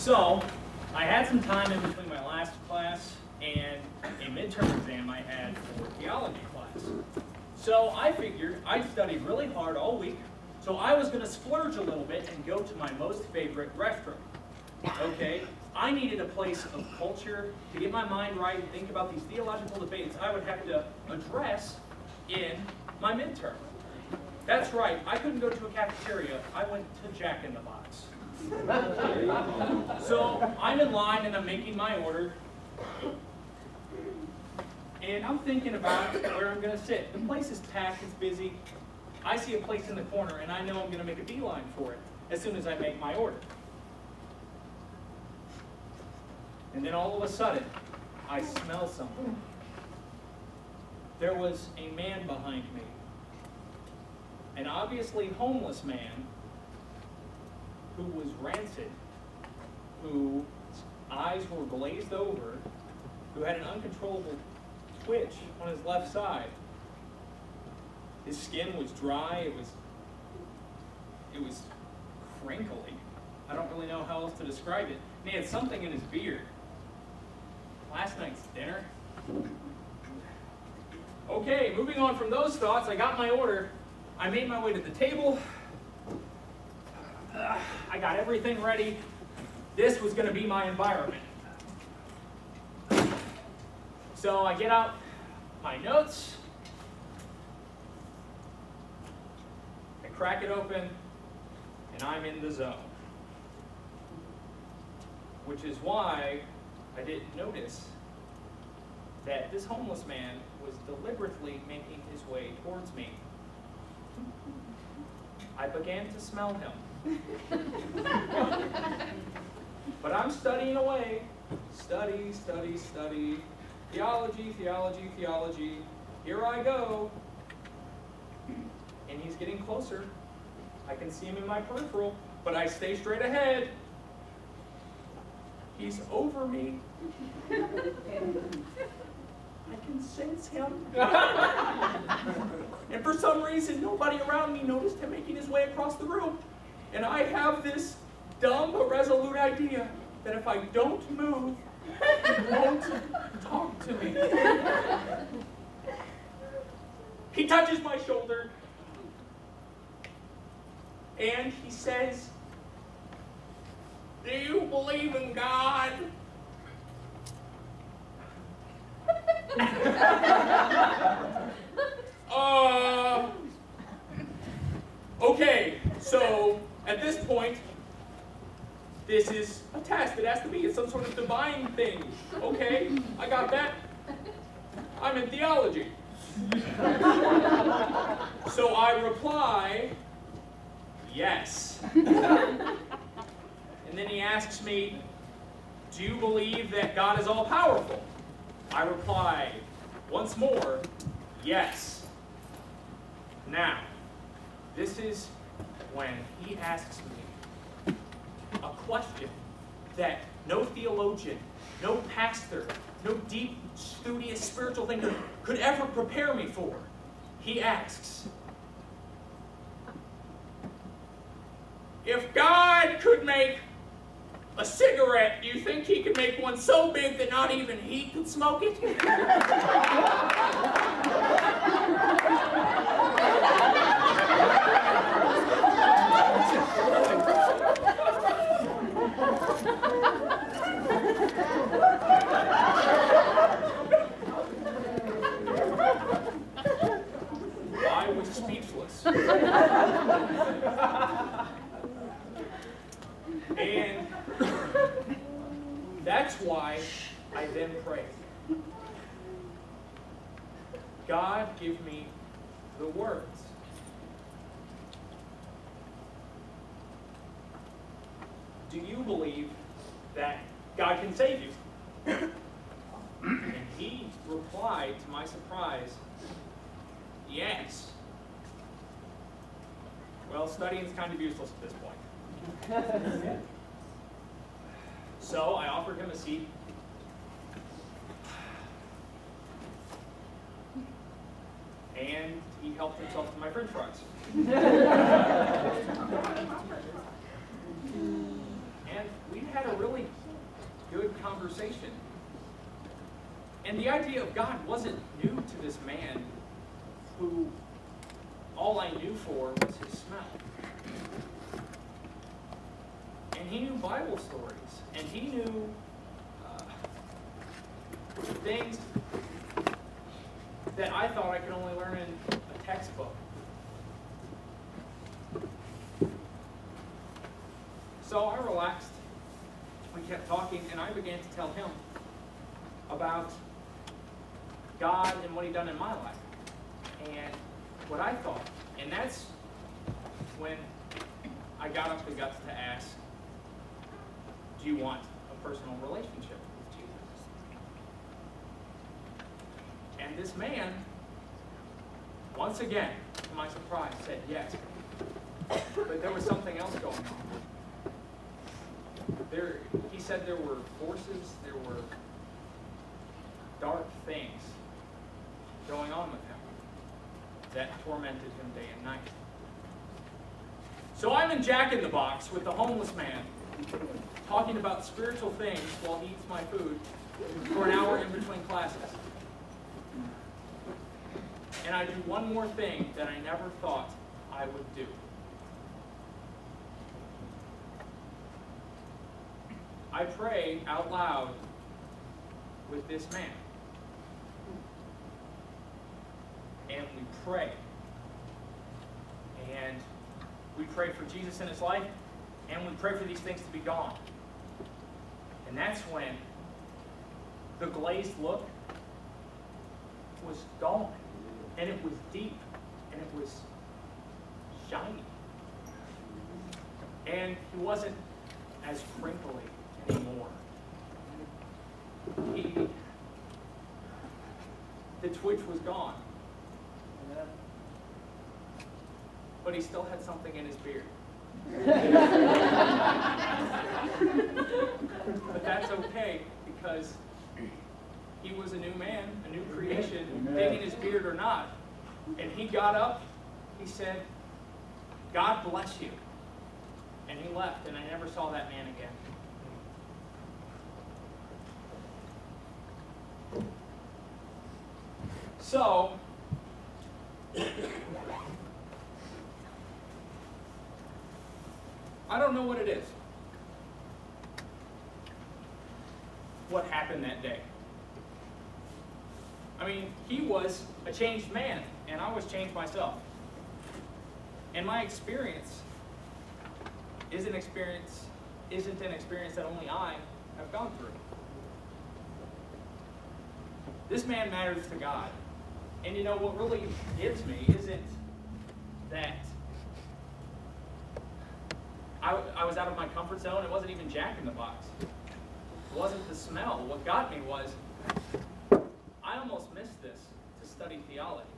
So, I had some time in between my last class and a midterm exam I had for theology class. So I figured I'd studied really hard all week, so I was going to splurge a little bit and go to my most favorite restaurant. Okay, I needed a place of culture to get my mind right and think about these theological debates I would have to address in my midterm. That's right, I couldn't go to a cafeteria, I went to Jack in the Box. So I'm in line and I'm making my order, and I'm thinking about where I'm going to sit. The place is packed, it's busy. I see a place in the corner and I know I'm going to make a beeline for it as soon as I make my order. And then all of a sudden, I smell something. There was a man behind me. An obviously homeless man who was rancid, whose eyes were glazed over, who had an uncontrollable twitch on his left side. His skin was dry, it was crinkly. I don't really know how else to describe it. And he had something in his beard. Last night's dinner. Okay, moving on from those thoughts, I got my order. I made my way to the table. I got everything ready. This was going to be my environment. So I get out my notes. I crack it open, and I'm in the zone. Which is why I didn't notice that this homeless man was deliberately making his way towards me. I began to smell him. But I'm studying away. Study, study, study. Theology, theology, theology. Here I go. And he's getting closer. I can see him in my peripheral, but I stay straight ahead. He's over me. I can sense him. And for some reason, nobody around me noticed him making his way across the room. And I have this dumb, irresolute idea that if I don't move, he won't talk to me. He touches my shoulder, and he says, "Do you believe in God?" Okay, so at this point, this is a test. It has to be. It's some sort of divine thing. Okay, I got that. I'm in theology. So I reply, yes. And then he asks me, do you believe that God is all-powerful? I reply, once more, yes. Now, this is when he asks me a question that no theologian, no pastor, no deep, studious spiritual thinker could ever prepare me for. He asks, if God could make a cigarette, do you think he could make one so big that not even he could smoke it? I was speechless. And that's why I then prayed. God, give me the words. Do you believe that God can save you? And he replied, to my surprise, yes. Well, studying is kind of useless at this point. So I offered him a seat. And he helped himself to my french fries. And we had a really conversation. And the idea of God wasn't new to this man who all I knew for was his smell. And he knew Bible stories, and he knew things that I thought I could only learn in a textbook. So I relaxed. We kept talking, and I began to tell him about God and what he'd done in my life and what I thought. And that's when I got up the guts to ask, do you want a personal relationship with Jesus? And this man, once again, to my surprise, said yes. But there was something else going on. He said there were forces, there were dark things going on with him that tormented him day and night. So I'm in Jack in the Box with the homeless man, talking about spiritual things while he eats my food for an hour in between classes. And I do one more thing that I never thought I would do. I pray out loud with this man. And we pray. And we pray for Jesus in his life, and we pray for these things to be gone. And that's when the glazed look was gone. And it was deep. And it was shiny. And he wasn't as crinkly anymore. The twitch was gone. But he still had something in his beard. But that's okay, because he was a new man, a new creation, big in his beard or not. And he got up, he said, God bless you. And he left, and I never saw that man again. So, I don't know what it is. What happened that day? I mean, he was a changed man, and I was changed myself. And my experience isn't an experience that only I have gone through. This man matters to God. And you know, what really gives me isn't that I was out of my comfort zone. It wasn't even Jack in the Box. It wasn't the smell. What got me was I almost missed this to study theology.